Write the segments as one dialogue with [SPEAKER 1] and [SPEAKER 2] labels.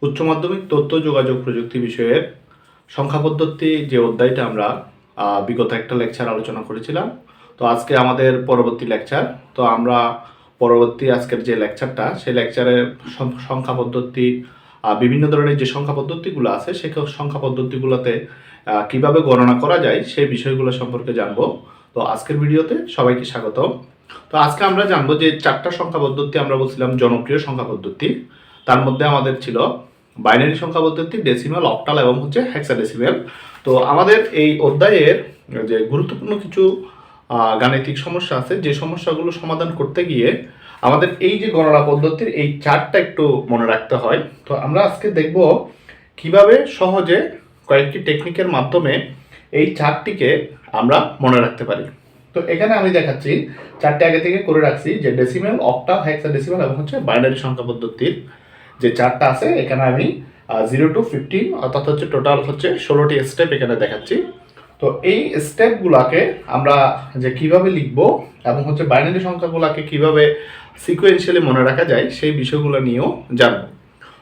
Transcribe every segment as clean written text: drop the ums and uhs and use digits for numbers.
[SPEAKER 1] উচ্চ মাধ্যমিক তথ্য যোগাযোগ প্রযুক্তি বিষয়ের সংখ্যা পদ্ধতি যে অধ্যায়টা আমরা বিগত একটা লেকচার আলোচনা করেছিলাম। তো আজকে আমাদের পরবর্তী লেকচার। তো আমরা পরবর্তী আজকের যে লেকচারটা, সেই লেকচারে সংখ্যা পদ্ধতি বিভিন্ন ধরনের যে সংখ্যা পদ্ধতিগুলো আছে সেই সংখ্যা পদ্ধতিগুলোতে কিভাবে গণনা করা যায় সেই বিষয়গুলো সম্পর্কে জানবো। তো আজকের ভিডিওতে সবাইকে স্বাগত। তো আজকে আমরা জানবো যে চারটা সংখ্যা পদ্ধতি আমরা বলছিলাম জনপ্রিয় সংখ্যা পদ্ধতি। তার মধ্যে আমাদের ছিল বাইনারি সংখ্যা পদ্ধতি, ডেসিমাল, অক্টাল এবং হেক্সাডেসিমাল। তো আমাদের এই অধ্যায়ের যে গুরুত্বপূর্ণ কিছু গাণিতিক সমস্যা আছে, যে সমস্যাগুলো সমাধান করতে গিয়ে আমাদের এই যে গণনা পদ্ধতির এই চারটা একটু মনে রাখতে হয়। তো আমরা আজকে দেখব কিভাবে সহজে কয়েকটি টেকনিকের মাধ্যমে এই চারটিকে আমরা মনে রাখতে পারি। তো এখানে আমি দেখাচ্ছি চারটে আগে থেকে করে রাখছি, যে ডেসিমাল, অক্টাল, হেক্সাডেসিমাল এবং বাইনারি সংখ্যা পদ্ধতির যে চারটা আছে। এখানে আমি 0 to 15 অর্থাৎ টোটাল 16টি স্টেপ এখানে দেখাচ্ছি। তো এই স্টেপগুলোকে আমরা যে কিভাবে লিখব এবং বাইনারি সংখ্যাগুলোকে কিভাবে সিকোয়েন্সিয়ালি মনে রাখা যায় সেই বিষয়গুলো নিয়েও জানবো।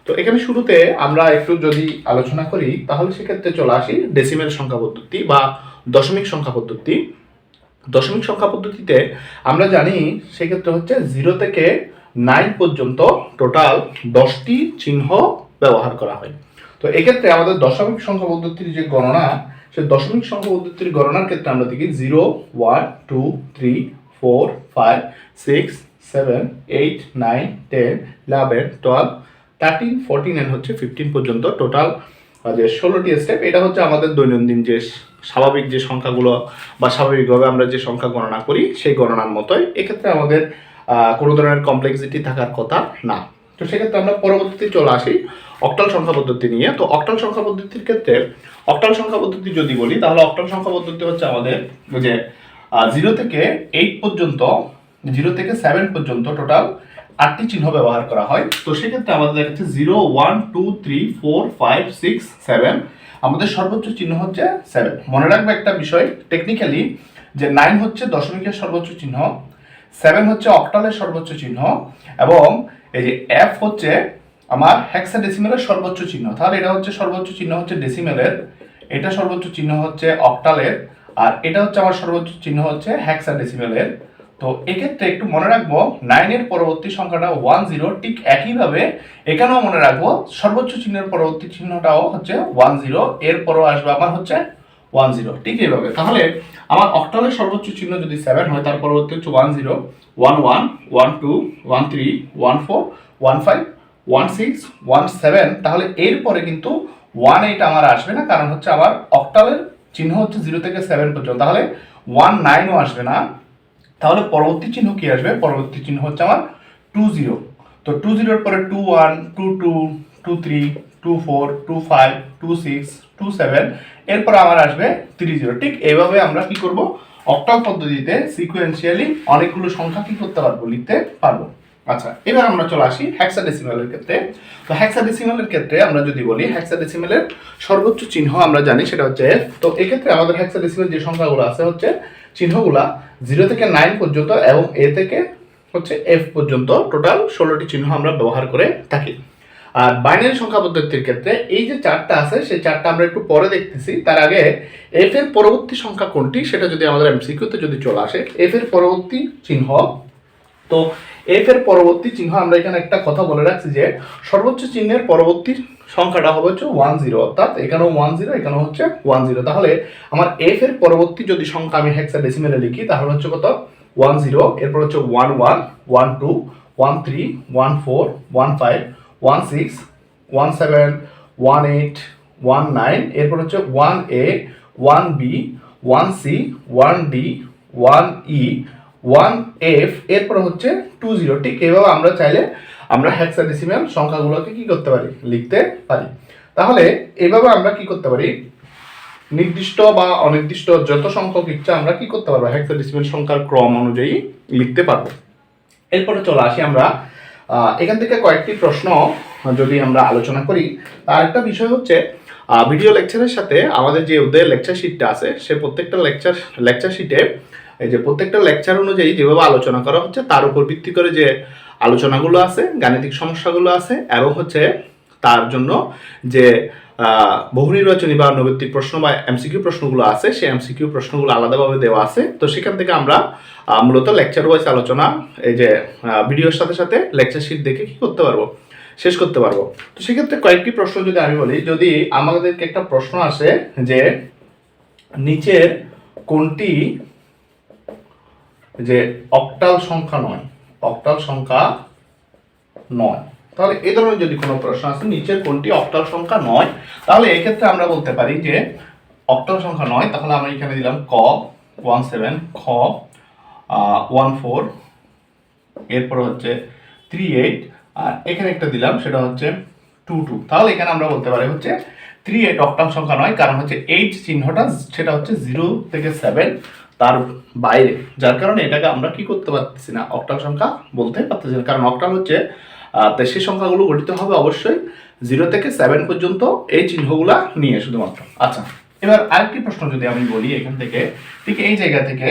[SPEAKER 1] তো এখানে শুরুতে আমরা একটু যদি আলোচনা করি তাহলে সেক্ষেত্রে চলে আসি ডেসিমেল সংখ্যা পদ্ধতি বা দশমিক সংখ্যা পদ্ধতি। দশমিক সংখ্যা পদ্ধতিতে আমরা জানি সেক্ষেত্রে 0 থেকে 9 পর্যন্ত টোটাল 10টি চিহ্ন ব্যবহার করা হয়। তো এক্ষেত্রে আমাদের দশমিক সংখ্যা পদ্ধতির যে গণনা, সেই দশমিক সংখ্যা পদ্ধতির গণনার ক্ষেত্রে আমরা দেখি 0, 1, 2, 3, 4, 5, 6, 7, 8, 9, 10, 11, 12, 13, 14 and 15 পর্যন্ত টোটাল যে 16টি স্টেপ। এটা আমাদের দৈনন্দিন যে স্বাভাবিক যে সংখ্যাগুলো বা স্বাভাবিকভাবে আমরা যে সংখ্যা গণনা করি সেই গণনার মতোই। এক্ষেত্রে আমাদের কোনো ধরনের কমপ্লেক্সিটি থাকার কথা না। তো সেক্ষেত্রে আমরা পরবর্তীতে চলে আসি অক্টাল সংখ্যা পদ্ধতি নিয়ে। তো অক্টাল সংখ্যা পদ্ধতির ক্ষেত্রে অক্টাল সংখ্যা পদ্ধতি যদি বলি তাহলে অক্টাল সংখ্যা পদ্ধতি আমাদের যে 0 থেকে 8 পর্যন্ত, 0 থেকে 7 পর্যন্ত টোটাল 8টি চিহ্ন ব্যবহার করা হয়। তো সেক্ষেত্রে আমাদের দেখাচ্ছে 0, 1, 2, 3, 4, 5, 6, 7। আমাদের সর্বোচ্চ চিহ্ন 7। মনে রাখবে একটা বিষয় টেকনিক্যালি, যে 9 দশমিকের সর্বোচ্চ চিহ্ন, 7 অক্টালের সর্বোচ্চ চিহ্ন এবং এই যে F আমার হেক্সাডেসিমেলের সর্বোচ্চ চিহ্ন। তাহলে এটা সর্বোচ্চ চিহ্ন ডেসিমেলের, এটা সর্বোচ্চ চিহ্ন অক্টালের, আর এটা আমার সর্বোচ্চ চিহ্ন হেক্সাডেসিমেলের। তো এক্ষেত্রে একটু মনে রাখবো 9 এর পরবর্তী সংখ্যাটা 10, ঠিক একইভাবে এখানেও মনে রাখবো সর্বোচ্চ চিহ্নের পরবর্তী চিহ্নটাও 10, এরপরও আসবে আমার 10, ঠিক এইভাবে। তাহলে আমার অক্টালের সর্বোচ্চ চিহ্ন যদি 7 হয়, তার পরবর্তী 10, 11, 12, 13, 14, 15, 16, 17। তাহলে এরপরে কিন্তু 18 আমার আসবে না, কারণ আমার অক্টালের চিহ্ন 0 থেকে 7 পর্যন্ত। তাহলে 19ও আসবে না। তাহলে পরবর্তী চিহ্ন কি আসবে? পরবর্তী চিহ্ন আমার 20। তো 20 এর পরে 21, 22, 23, 24, 25, 26, 27, এরপর আমার আসবে 30। ঠিক এইভাবে আমরা কি করব, অক্টাল পদ্ধতিতে সিকোয়েন্সিয়ালি অনেকগুলো সংখ্যা কি করতে পারবো, লিখতে পারবো। আচ্ছা, এবার আমরা চলে আসি হেক্সাডেসিমালের ক্ষেত্রে। তো হেক্সাডেসিমালের ক্ষেত্রে আমরা যদি বলি, হেক্সাডেসিমালের সর্বোচ্চ চিহ্ন আমরা জানি সেটা F। তো এক্ষেত্রে আমাদের হেক্সাডেসিমাল যে সংখ্যাগুলো আছে চিহ্নগুলা 0 থেকে 9 পর্যন্ত এবং A থেকে F পর্যন্ত টোটাল 16টি চিহ্ন আমরা ব্যবহার করে থাকি। আর বাইনারি সংখ্যা পদ্ধতির ক্ষেত্রে এই যে চারটা আছে সেই চারটা আমরা একটু পরে দেখতেছি। তার আগে F এর পরবর্তী সংখ্যা কোনটি সেটা যদি আমাদের এমসিকিউতে যদি চলে আসে, F এর পরবর্তী চিহ্ন। তো F এর পরবর্তী চিহ্ন আমরা এখানে একটা কথা বলে রাখছি যে সর্বোচ্চ চিহ্নের পরবর্তী সংখ্যাটা হবে 10, অর্থাৎ এখানেও 10, এখানেও 10। তাহলে আমার F এর পরবর্তী যদি সংখ্যা আমি হেক্সাডেসিমেলে লিখি তাহলে কত? 10, এরপর 11, 12, 13, 14, 15, 16, 17, 18, 19, এরপর 1A, 1B, 1C, 1D, 1E, 1F, এরপর 20। ঠিক এইভাবে আমরা চাইলে আমরা হেক্সাডেসিমাল সংখ্যাগুলোকে কি করতে পারি, লিখতে পারি। তাহলে এইভাবে আমরা কি করতে পারি, নির্দিষ্ট বা অনির্দিষ্ট যত সংখ্যক ইচ্ছা আমরা কি করতে পারবো, হেক্সাডেসিমাল সংখ্যার ক্রম অনুযায়ী লিখতে পারবো। এরপরে চলে আসি আমরা এখান থেকে কয়েকটি প্রশ্ন যদি আমরা আলোচনা করি। তার একটা বিষয় ভিডিও লেকচারের সাথে আমাদের যে অধ্যায়ের লেকচার শিটটা আছে, সে প্রত্যেকটা লেকচার শিটে এই যে প্রত্যেকটা লেকচার অনুযায়ী যেভাবে আলোচনা করা হচ্ছে তার উপর ভিত্তি করে যে আলোচনাগুলো আছে, গাণিতিক সমস্যাগুলো আছে এবং তার জন্য যে বহু নির্বাচনী বা নৈর্ব্যক্তিক প্রশ্ন বা এমসিকিউ প্রশ্নগুলো আছে সেই এমসিকিউ প্রশ্নগুলো আলাদাভাবে দেওয়া আছে। তো সেখান থেকে আমরা মূলত লেকচার ওয়াইজ আলোচনা এই যে ভিডিওর সাথে সাথে লেকচার শিট দেখে কি করতে পারবো, শেষ করতে পারবো। তো সেক্ষেত্রে কয়েকটি প্রশ্ন যদি আমি বলি, যদি আমাদেরকে একটা প্রশ্ন আসে যে নিচের কোনটি যে অক্টাল সংখ্যা নয়, অক্টাল সংখ্যা নয়, তাহলে এই ধরনের যদি কোনো প্রশ্ন আসে নিচের কোনটি অক্টাল সংখ্যা নয়, তাহলে এক্ষেত্রে আমরা বলতে পারি যে অক্টাল সংখ্যা নয়, তাহলে আমরা এখানে দিলাম ক 17, খ 14, এরপর হচ্ছে 38, আর এখানে একটা দিলাম সেটা হচ্ছে 22। তাহলে এখানে আমরা বলতে পারি হচ্ছে 38 অক্টাল সংখ্যা নয়, কারণ হচ্ছে 8 চিহ্নটা সেটা হচ্ছে 0 থেকে 7 তার বাইরে, যার কারণে এটাকে আমরা কি করতে পারতেছি না, অক্টাল সংখ্যা বলতে পারতেছি না। কারণ অক্টাল হচ্ছে সেই সংখ্যাগুলো গঠিত হবে অবশ্যই 0 থেকে 7 পর্যন্ত এই চিহ্নগুলা নিয়ে শুধুমাত্র। আচ্ছা, এবার আরেকটি প্রশ্ন যদি আমি বলি এখান থেকে, ঠিক এই জায়গা থেকে,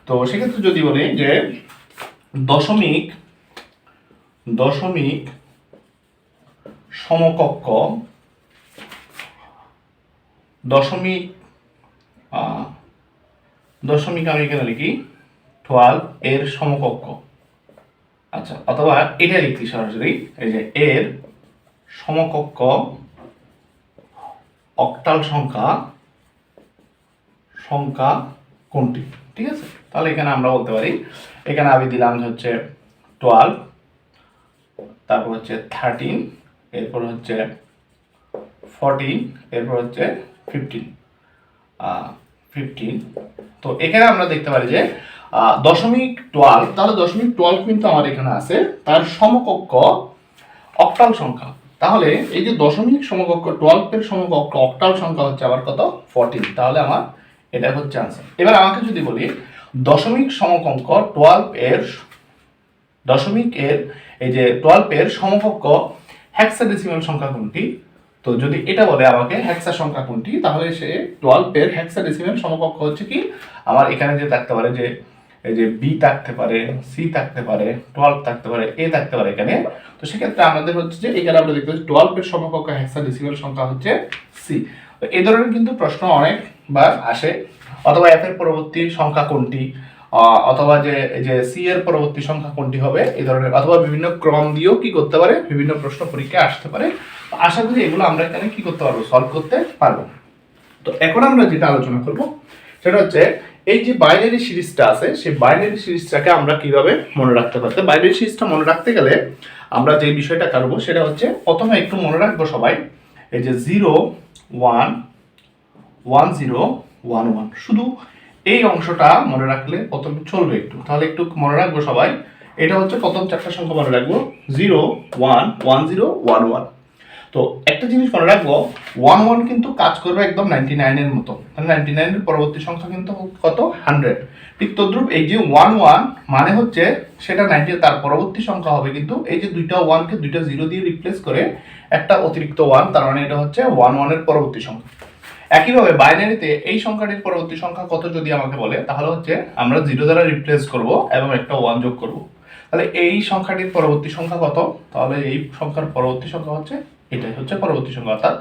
[SPEAKER 1] তো সেক্ষেত্রে যদি বলি যে দশমিক সমকক্ষ, দশমিক আমি এখানে লিখি 12 এর সমকক্ষ। আচ্ছা, অথবা এটা লিখি সরাসরি, এই যে এর সমকক্ষ অক্টাল সংখ্যা কোনটি, ঠিক আছে। তাহলে এখানে আমরা বলতে পারি, এখানে আমি দিলাম হচ্ছে 12, তারপর হচ্ছে 13, এরপর হচ্ছে 14, এরপর হচ্ছে 15। তো এখানে আমরা দেখতে পারি যে দশমিক 12, তাহলে দশমিক 12 কিন্তু আমার এখানে আছে, তার সমকক্ষ অক্টাল সংখ্যা। তাহলে এই যে দশমিক সমকক্ষ 12 এর সমকক্ষ অক্টাল সংখ্যা হচ্ছে আবার কত, 14। তাহলে আমার এটা হচ্ছে আনসার। এবার আমাকে যদি বলি দশমিক সমকক্ষ 12 এর এই যে 12 এর সমকক্ষ হেক্সাডেসিমাল সংখ্যা কোনটি, তো যদি এটা বলে আমাকে হেক্সা সংখ্যা কোনটি, তাহলে সে 12 এর হেক্সাডেসিমাল সমকক্ষ হচ্ছে কি, আমার এখানে যে থাকতে পারে যে এই যে বি থাকতে পারে, সি থাকতে পারে, 12 থাকতে পারে, এ থাকতে পারে এখানে। তো সেক্ষেত্রে আমাদের হচ্ছে যে এখানে আমরা দেখতে পাচ্ছি 12 এর সমকক্ষ হেক্সাডেসিমাল সংখ্যা হচ্ছে সি। তো এই ধরনের কিন্তু প্রশ্ন অনেকবার আসে, অথবা এফ এর পরবর্তী সংখ্যা কোনটি, অথবা যে সি এর পরবর্তী সংখ্যা কোনটি হবে, এই ধরনের, অথবা বিভিন্ন ক্রম দিয়েও কি করতে পারে, বিভিন্ন প্রশ্ন পরীক্ষায় আসতে পারে। আশা করি এগুলো আমরা এখানে কি করতে পারবো, সলভ করতে পারবো। তো এখন আমরা যেটা আলোচনা করব সেটা হচ্ছে এই যে বাইনারি সিরিজটা আছে, সেই বাইনারি সিরিজটাকে আমরা কিভাবে মনে রাখতে পারতে। বাইনারি সিরিজটা মনে রাখতে গেলে আমরা যে বিষয়টা করব সেটা হচ্ছে, প্রথমে একটু মনে রাখবো সবাই, এই যে 0 1 1 0 1 1, শুধু এই অংশটা মনে রাখলে প্রথমে চলবে একটু, তাহলে একটু মনে রাখবো সবাই। এটা হচ্ছে প্রথম চারটা সংখ্যা মনে রাখবো, 0 1 1 0 1 1। তো একটা জিনিস মনে রাখবো, 1 1 কিন্তু কাজ করবে একদম 99 এর মতো, তাহলে 99 এর পরবর্তী সংখ্যা কিন্তু কত, 100। ঠিক তদ্রুপ এই যে 1 1 মানে হচ্ছে সেটা 90, তার পরবর্তী সংখ্যা হবে কিন্তু এই যে দুইটা 1 কে দুইটা 0 দিয়ে রিপ্লেস করে একটা অতিরিক্ত 1, তার মানে এটা হচ্ছে 1 1 এর পরবর্তী সংখ্যা। একইভাবে বাইনারিতে এই সংখ্যাটির পরবর্তী সংখ্যা কত যদি আমাকে বলে, তাহলে হচ্ছে আমরা 0 দ্বারা রিপ্লেস করব এবং একটা 1 যোগ করব। তাহলে এই সংখ্যাটির পরবর্তী সংখ্যা কত, তাহলে এই সংখ্যার পরবর্তী সংখ্যা হচ্ছে এটাই হচ্ছে পরবর্তী সংখ্যা। অর্থাৎ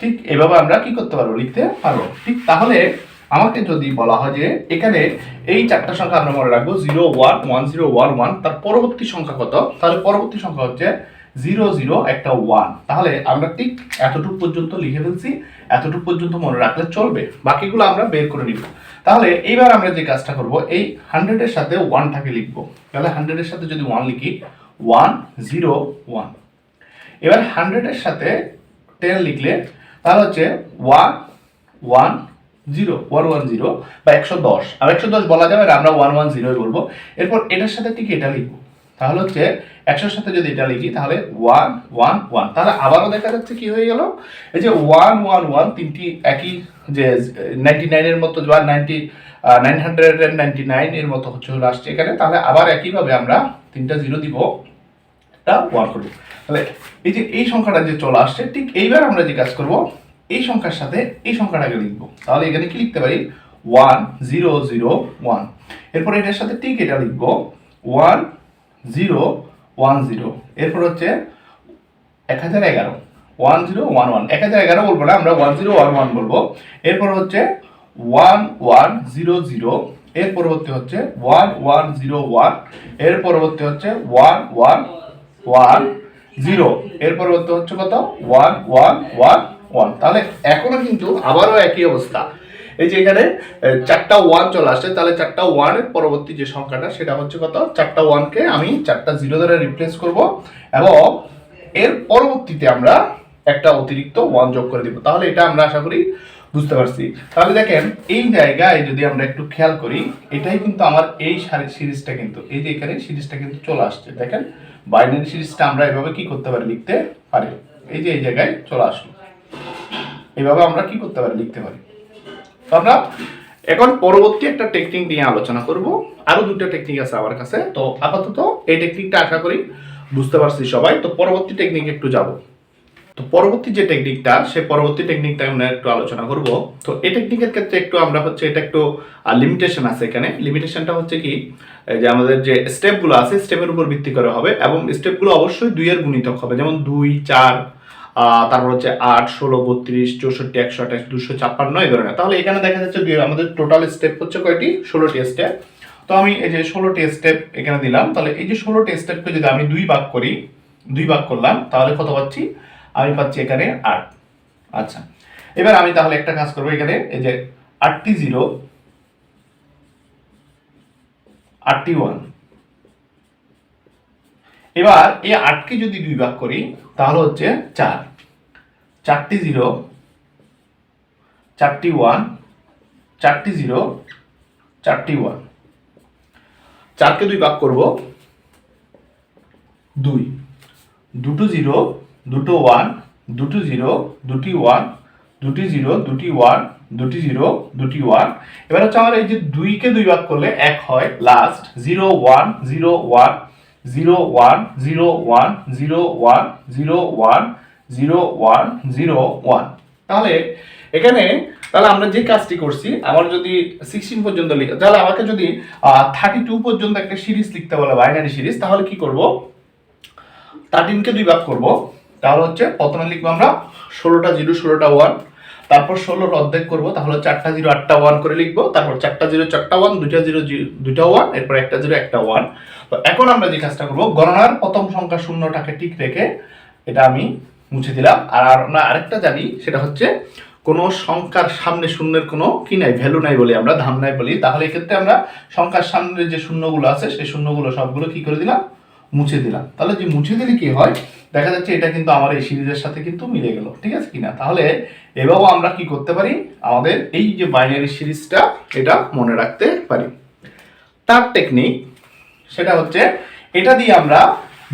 [SPEAKER 1] ঠিক এভাবে আমরা কি করতে পারবো, লিখতে পারবো। ঠিক তাহলে আমাকে যদি বলা হয় যে এখানে এই চারটা সংখ্যা আমরা মনে রাখবো, 0 1 1 0 1 1, তার পরবর্তী সংখ্যা কত, তাহলে পরবর্তী সংখ্যা হচ্ছে 0 0 একটা 1। তাহলে আমরা ঠিক এতটুকু পর্যন্ত লিখে ফেলছি, এতটুকু পর্যন্ত মনে রাখলে চলবে, বাকিগুলো আমরা বের করে নিব। তাহলে এইবার আমরা যে কাজটা করব, এই 100 এর সাথে 1টাকে লিখবো। তাহলে 100 এর সাথে যদি 1 লিখি, 1 0 1। এবার 100 এর সাথে 10 লিখলে তাহলে হচ্ছে 1 1 0 1 1 0 বা 110। আর 110 বলা যাবে না, আমরা 1 1 0 বলবো। এরপর এটার সাথে ঠিক এটা লিখবো, তাহলে হচ্ছে 100 এর সাথে যদি এটা লিখি তাহলে 1 1 1। তাহলে আবারও দেখা যাচ্ছে কি হয়ে গেল, এই যে 1 1 1 তিনটি একই, যে 99 এর মতো বা 999 এর মতো হচ্ছে আসছে এখানে। তাহলে আবার একইভাবে আমরা তিনটা 0 দিব, একটা 1 করব। তাহলে এই যে এই সংখ্যাটা যে চলে আসছে, ঠিক এইবার আমরা যে কাজ করব, এই সংখ্যার সাথে এই সংখ্যাটাকে লিখব। তাহলে এখানে কি লিখতে পারি, 1 0 0 1। এরপর এটার সাথে ঠিক এটা লিখব, 1 0 1 0। এরপর হচ্ছে 1011 1011, 1011 বলবো না, আমরা 1011 বলবো। এরপর হচ্ছে 1100, এর পরবর্তী হচ্ছে 1101, এর পরবর্তী হচ্ছে 1110, এর পরবর্তী হচ্ছে কত 1111। তাহলে এখনো কিন্তু আবারও একই অবস্থা, এই যে এখানে চারটা ওয়ান চলে আসছে, তাহলে চারটা ওয়ানের পরবর্তী যে সংখ্যাটা সেটা হচ্ছে কত, চারটা ওয়ানকে আমি চারটা জিরো দ্বারা রিপ্লেস করব এবং এর পরবর্তীতে আমরা একটা অতিরিক্ত ওয়ান যোগ করে দিব। তাহলে এটা আমরা আশা করি বুঝতে পারছি। তাহলে দেখেন এই জায়গায় যদি আমরা একটু খেয়াল করি, এটাই কিন্তু আমার এই সিরিজটা কিন্তু এই যে এখানে সিরিজটা কিন্তু চলে আসছে। দেখেন বাইনারি সিরিজটা আমরা এভাবে কি করতে পারি, লিখতে পারি। এই যে এই জায়গায় চলে আসলো, এইভাবে আমরা কি করতে পারি, লিখতে পারি। তো আমরা এখন পরবর্তী একটা টেকনিক নিয়ে আলোচনা করব। আরো দুটো টেকনিক আছে আমার কাছে, তো আপাতত এই টেকনিকটা আশা করি বুঝতে পারছি সবাই। তো পরবর্তী টেকনিক একটু যাব। তো পরবর্তী যে টেকনিকটা, সেই পরবর্তী টেকনিকটা আমরা একটু আলোচনা করব। তো এই টেকনিকের ক্ষেত্রে একটু আমরা হচ্ছে এটা একটু লিমিটেশন আছে এখানে। লিমিটেশনটা হচ্ছে কি, যে আমাদের যে স্টেপগুলো আছে স্টেপের উপর ভিত্তি করে হবে এবং স্টেপগুলো অবশ্যই 2 এর গুণিতক হবে, যেমন 2, 4, তারপর হচ্ছে 8, 16, 32, 64, 128, 256 এই ধরনের। তাহলে এখানে দেখা যাচ্ছে আমাদের টোটাল স্টেপ হচ্ছে কয়টি, 16টি স্টেপ। তো আমি এই যে 16টি স্টেপ এখানে দিলাম। তাহলে এই যে 16টি স্টেপকে যদি আমি 2 ভাগ করি, 2 ভাগ করলাম, তাহলে কত পাচ্ছি, আমি পাচ্ছি এখানে 8। আচ্ছা, এবার আমি তাহলে একটা কাজ করবো, এখানে এই যে 8টি 0, 8টি 1। এবার এই 8কে যদি 2 ভাগ করি তাহলে হচ্ছে 4, 4টি 0, 4টি 1, 4টি 0, 4টি 1। 4কে 2 ভাগ করব 2, দুটো 0, দুটো 1, দুটো 0, দুটি 1, দুটি 0, দুটি 1, দুটি 0, দুটি 1। এবার হচ্ছে আমার এই যে 2কে 2 ভাগ করলে 1 হয়, লাস্ট 0, 1, 0, 1, 0, 1, 0, 1, 0, 1, 0, 1, 0, 1, 0, 1। তাহলে এখানে তাহলে আমরা যে কাজটি করছি, আমার যদি 16 পর্যন্ত লিখে, তাহলে আমাকে যদি 32 পর্যন্ত একটা সিরিজ লিখতে বলে, বাইনারি সিরিজ, তাহলে কি করব, 13কে 2 ভাগ করব। তাহলে হচ্ছে প্রথমে লিখবো আমরা 16টা 0, 16টা 1, তারপর 16 অর্ধেক করব, তাহলে 4টা 0, 8টা 1 করে লিখবো, তারপর 4টা 0, 4টা 1, 2টা 0, 2টা 1, এরপর একটা 0, একটা 1। তো এখন আমরা যে কাজটা করব, গণনার প্রথম সংখ্যা শূন্যটাকে ঠিক রেখে এটা আমি মুছে দিলাম। আর আমরা আরেকটা জানি, সেটা হচ্ছে কোন সংখ্যার সামনে শূন্যের কোনো কি নাই, ভ্যালু নাই বলি আমরা, ধাম নাই বলি। তাহলে এক্ষেত্রে আমরা সংখ্যার সামনে যে শূন্যগুলো আছে সেই শূন্যগুলো সবগুলো কি করে দিলাম, মুছে দিলাম। তাহলে যে মুছে দিলে কি হয়, দেখা যাচ্ছে এটা কিন্তু আমার এই সিরিজের সাথে কিন্তু মিলে গেল, ঠিক আছে কিনা। তাহলে এভাবেও আমরা কি করতে পারি, আমাদের এই যে বাইনারি সিরিজটা এটা মনে রাখতে পারি। তার টেকনিক সেটা হচ্ছে, এটা দিয়ে আমরা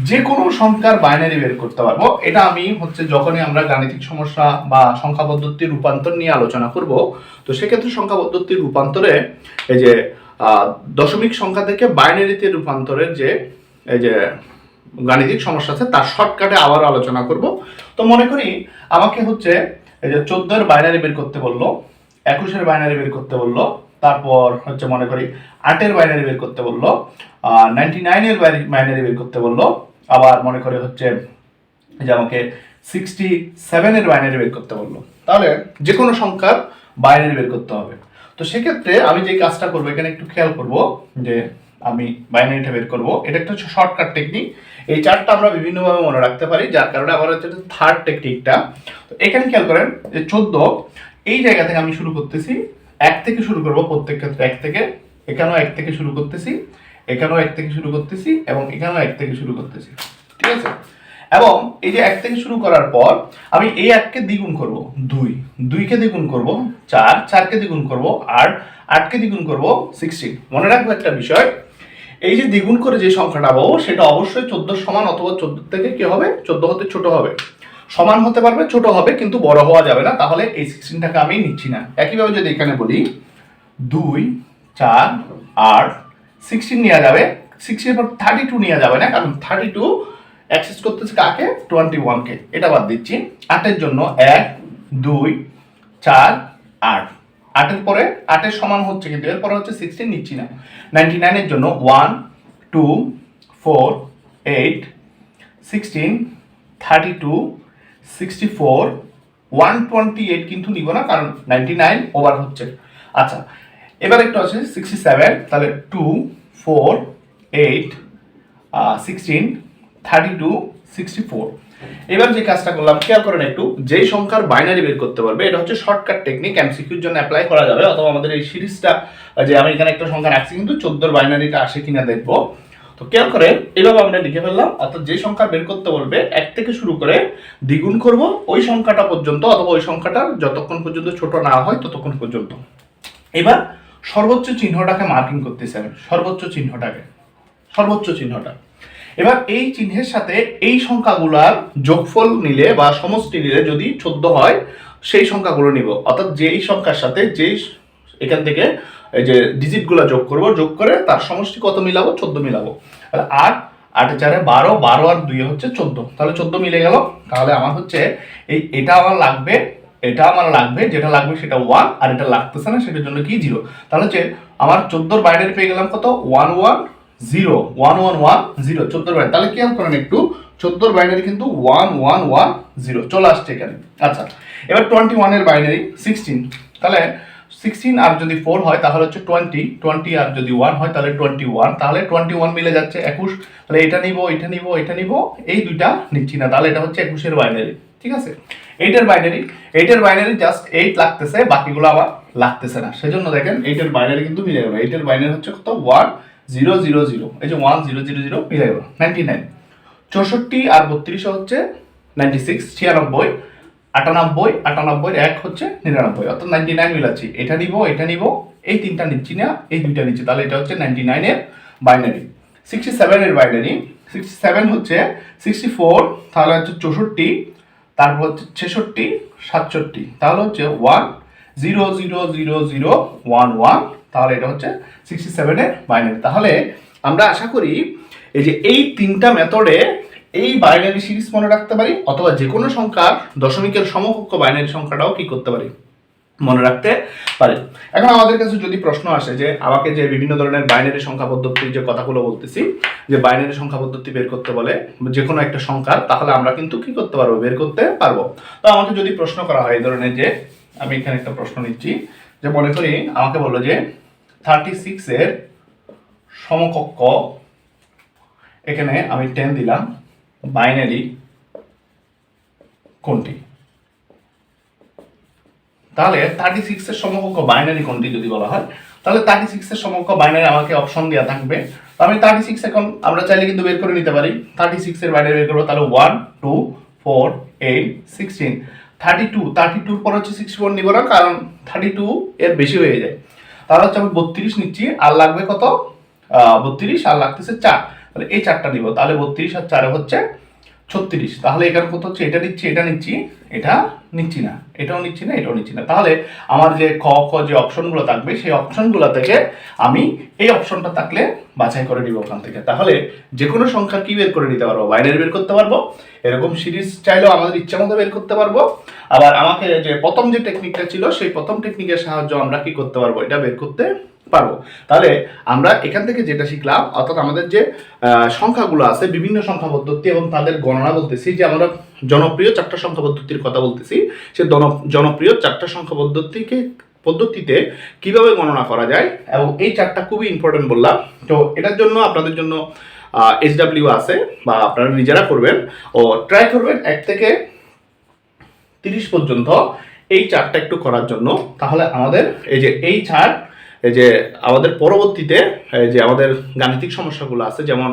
[SPEAKER 1] যে কোনো সংখ্যার বাইনারি বের করতে পারবো। এটা আমি হচ্ছে যখনই আমরা গাণিতিক সমস্যা বা সংখ্যা পদ্ধতির রূপান্তর নিয়ে আলোচনা করব, তো সেক্ষেত্রে সংখ্যা পদ্ধতির রূপান্তরে এই যে দশমিক সংখ্যা থেকে বাইনারিতে রূপান্তরের যে এই যে গাণিতিক সমস্যা আছে তার শর্টকাটে আবার আলোচনা করব। তো মনে করি আমাকে হচ্ছে এই যে 14 এর বাইনারি বের করতে বললো, 21 এর বাইনারি বের করতে বললো, তারপর হচ্ছে মনে করি 8 এর বাইনারি বের করতে বললো, 99 এর বাইনারি বের করতে বললো, আবার মনে করে হচ্ছে যে আমাকে 67 এর বাইনারি বের করতে বললো। তাহলে যে কোনো সংখ্যার বাইনারি বের করতে হবে। তো সেক্ষেত্রে আমি যে কাজটা করবো, এখানে একটু খেয়াল করব যে আমি বাইনারিটা বের করব। এটা একটা হচ্ছে শর্টকাট টেকনিক। এই চারটা আমরা বিভিন্নভাবে মনে রাখতে পারি, যার কারণে আমার হচ্ছে থার্ড টেকনিকটা। তো এখানে খেয়াল করেন যে 14, এই জায়গা থেকে আমি শুরু করতেছি, 1 থেকে শুরু করব, প্রত্যেক ক্ষেত্রে 1 থেকে, এখানেও 1 থেকে শুরু করতেছি, এখানেও 1 থেকে শুরু করতেছি এবং এখানেও 1 থেকে শুরু করতেছি, ঠিক আছে। এবং এই যে 1 থেকে শুরু করার পর আমি এই 1কে দ্বিগুণ করব 2, 2কে দ্বিগুণ করব 4, 4কে দ্বিগুণ করব 8, 8কে দ্বিগুণ করব 16। মনে রাখবো একটা বিষয়, এই যে দ্বিগুণ করে যে সংখ্যাটা পাবো সেটা অবশ্যই 14 সমান অথবা 14 থেকে কি হবে, 14 হতে ছোট হবে। সমান হতে পারবে, ছোট হবে, কিন্তু বড় হওয়া যাবে না। তাহলে এই 16টাকে আমি নিচ্ছি না। একইভাবে যদি এখানে বলি 2, 4, 8, 16 নেওয়া যাবে, 16 পর 32 নেওয়া যাবে না, কারণ 32 অ্যাক্সেস করতেছে কাকে, 21কে। এটা বাদ দিচ্ছি। 8 এর জন্য 1, 2, 4, 8, 8 এর পরে 8 এর সমান হচ্ছে, কিন্তু এরপরে হচ্ছে 16 নিচ্ছি না। 99 এর জন্য 1, 2, 4, 8, 16, 32, 64, 128 কিন্তু নিব না, কারণ 99 ওভার হচ্ছে। আচ্ছা, এবার একটু আছে 67, তাহলে 2, 4, 8, 16, 32, 64। এবার যে কাজটা করলাম খেয়াল করেন একটু, যেই সংখ্যার বাইনারি বের করতে পারবে, এটা হচ্ছে শর্টকাট টেকনিক, এমসিকিউর জন্য অ্যাপ্লাই করা যাবে, অথবা আমাদের এই সিরিজটা যে আমি এখানে একটা সংখ্যা রাখছি কিন্তু 14 বাইনারিটা আসে কিনা দেখবো। তো খেয়াল করে এভাবে আমরা লিখে ফেললাম, অর্থাৎ যে সংখ্যা বের করতে বলবে 1 থেকে শুরু করে দ্বিগুণ করব ওই সংখ্যাটা পর্যন্ত, অথবা ওই সংখ্যাটার যতক্ষণ পর্যন্ত ছোট না হয় ততক্ষণ পর্যন্ত। এবার সর্বোচ্চ চিহ্নটাকে মার্কিং করতেছি আমি, সর্বোচ্চ চিহ্নটা। এবার এই চিহ্নের সাথে এই সংখ্যাগুলার যোগফল নিলে বা সমষ্টি নিলে যদি 14 হয় সেই সংখ্যাগুলো নিব, অর্থাৎ যেই সংখ্যার সাথে যেই এখান থেকে এই যে ডিজিটগুলো যোগ করব, যোগ করে তার সমষ্টি কত মিলাবো? 14 মিলাবো। তাহলে 8, 8 এর 4 12, 12 আর 2 হচ্ছে 14, তাহলে 14 মিলে গেল। তাহলে আমার হচ্ছে এটা আমার লাগবে, যেটা লাগবে সেটা 1, আর এটা লাগতেছে না সেটার জন্য কি 0। তাহলে হচ্ছে আমার 14 বাইনারি পেয়ে গেলাম কত? 1 1 0, 1 1 1 0, 14 বাইনারি। তাহলে খেয়াল করেন একটু, 14 বাইনারি কিন্তু 1 1 1 0 চলে আসছে এখানে। আচ্ছা, এবার 21 এর বাইনারি 16, তাহলে 16 আর যদি 4 হয় তাহলে হচ্ছে 20, 20 আর যদি 1 হয় তাহলে 21, তাহলে 21 মিলে যাচ্ছে 21। তাহলে এটা নিব, এই দুইটা নিচ্ছি না, তাহলে এটা হচ্ছে 21 এর বাইনারি। ঠিক আছে, 8 এর বাইনারি জাস্ট 8 লাগতেছে, বাকিগুলো আবার লাগতেছে না, সেজন্য দেখেন 8 এর বাইনারি কিন্তু মিলে গেল। 8 এর বাইনারি হচ্ছে কত? 1 0 0 0, এই যে 1 0 0 0 মিলে গেল 99। 64 আর 32 হচ্ছে 96, 96, 98, 98 1 হচ্ছে 99, অর্থাৎ 99 মিলাচ্ছি। এটা নিব, এই তিনটা নিচ্ছি না, এই দুইটা নিচ্ছি, তাহলে এটা হচ্ছে 99 এর বাইনারি। 67 এর বাইনারি, 67 হচ্ছে 64, তাহলে হচ্ছে 64, তারপর হচ্ছে 66, 67, তাহলে হচ্ছে 1 0 0 0 0 1 1, তাহলে এটা হচ্ছে 67 এর বাইনারি। তাহলে আমরা আশা করি এই যে এই তিনটা মেথডে এই বাইনারি সিরিজ মনে রাখতে পারি, অথবা যে কোনো সংখ্যার দশমিকের সমকক্ষ বাইনারি সংখ্যাটাও কি করতে পারি? মনে রাখতে পারে। এখন আমাদের কাছে যদি প্রশ্ন আসে যে আমাকে যে বিভিন্ন ধরনের বাইনারি সংখ্যা পদ্ধতির যে কথাগুলো বলতেছি, যে বাইনারি সংখ্যা পদ্ধতি বের করতে বলে যে কোনো একটা সংখ্যার, তাহলে আমরা কিন্তু কি করতে পারবো? বের করতে পারবো। তো আমাকে যদি প্রশ্ন করা হয় এই ধরনের, যে আমি এখানে একটা প্রশ্ন নিচ্ছি, যে মনে করি আমাকে বললো যে 36 এর সমকক্ষ, এখানে আমি 10 দিলাম, বাইনারি কোনটি? তাহলে 36 এর সমকক্ষ বাইনারি কোনটি যদি বলা হয়, তাহলে 36 এর সমকক্ষ বাইনারি আমাকে অপশন দেওয়া থাকবে। তো আমি 36 এখন আমরা চাইলে কিন্তু বের করে নিতে পারি। 36 এর বাইনারি বের করবো, তাহলে 1 2 4 8 16, 32 পর হচ্ছে 64 নিব না, কারণ 32 এর বেশি হয়ে যায়। তাহলে হচ্ছে আমি 32 নিচ্ছি, আর লাগবে কত? 32 আর লাগতেছে 4, তাহলে এই 4টা নিব, তাহলে 32 আর 4 হচ্ছে 36। তাহলে এখানে কত হচ্ছে? এটা নিচ্ছি, এটা নিচ্ছি না, এটাও নিচ্ছি না। তাহলে আমার যে ক যে অপশনগুলো থাকবে, সেই অপশনগুলো থেকে আমি এই অপশনটা থাকলে বাছাই করে নিব ওখান থেকে। তাহলে যে কোনো সংখ্যা কি বের করে নিতে পারবো? বাইনারি বের করতে পারবো, এরকম সিরিজ চাইলেও আমাদের ইচ্ছা মতো বের করতে পারবো। আবার আমাকে যে প্রথম যে টেকনিকটা ছিল, সেই প্রথম টেকনিকের সাহায্যে আমরা কি করতে পারবো? এটা বের করতে পারবো। তাহলে আমরা এখান থেকে যেটা শিখলাম, অর্থাৎ আমাদের যে সংখ্যাগুলো আছে, বিভিন্ন সংখ্যা পদ্ধতি এবং তাদের গণনা বলতেছি, যে আমরা জনপ্রিয় 4টা সংখ্যা পদ্ধতির কথা বলতেছি, সে জনপ্রিয় 4টা সংখ্যা পদ্ধতিতে কিভাবে গণনা করা যায়, এবং এই 4টা খুবই ইম্পর্টেন্ট বললাম। তো এটার জন্য আপনাদের জন্য SW আছে, বা আপনারা নিজেরা করবেন ও ট্রাই করবেন 1 থেকে 30 পর্যন্ত এই 4টা একটু করার জন্য। তাহলে আমাদের এই যে এই 4, এই যে আমাদের পরবর্তীতে যে আমাদের গাণিতিক সমস্যাগুলো আছে, যেমন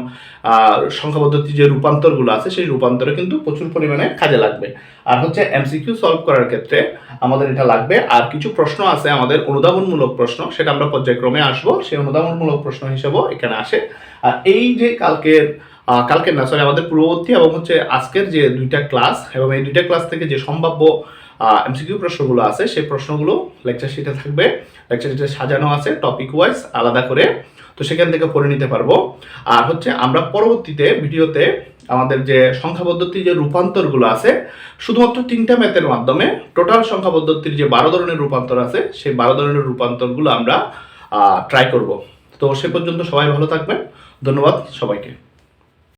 [SPEAKER 1] সংখ্যা পদ্ধতির যে রূপান্তরগুলো আছে, সেই রূপান্তরে কিন্তু প্রচুর পরিমাণে কাজে লাগবে। আর হচ্ছে MCQ সলভ করার ক্ষেত্রে আমাদের এটা লাগবে। আর কিছু প্রশ্ন আছে আমাদের অনুধাবনমূলক প্রশ্ন, সেটা আমরা পর্যায়ক্রমে আসবো, সেই অনুধাবনমূলক প্রশ্ন হিসেবেও এখানে আসে। আর এই যে কালকের না, সরি, আমাদের পূর্ববর্তী এবং হচ্ছে আজকের যে 2টা ক্লাস, এবং এই 2টা ক্লাস থেকে যে সম্ভাব্য MCQ প্রশ্নগুলো আছে, সেই প্রশ্নগুলো লেকচার শিটে থাকবে। লেকচার শিটে সাজানো আছে টপিক ওয়াইজ আলাদা করে, তো সেখান থেকে পড়ে নিতে পারবো। আর হচ্ছে আমরা পরবর্তীতে ভিডিওতে আমাদের যে সংখ্যা পদ্ধতির যে রূপান্তরগুলো আছে, শুধুমাত্র 3টা ম্যাথের মাধ্যমে টোটাল সংখ্যা পদ্ধতির যে 12 ধরনের রূপান্তর আছে, সেই 12 ধরনের রূপান্তরগুলো আমরা ট্রাই করব। তো সে পর্যন্ত সবাই ভালো থাকবেন। ধন্যবাদ সবাইকে।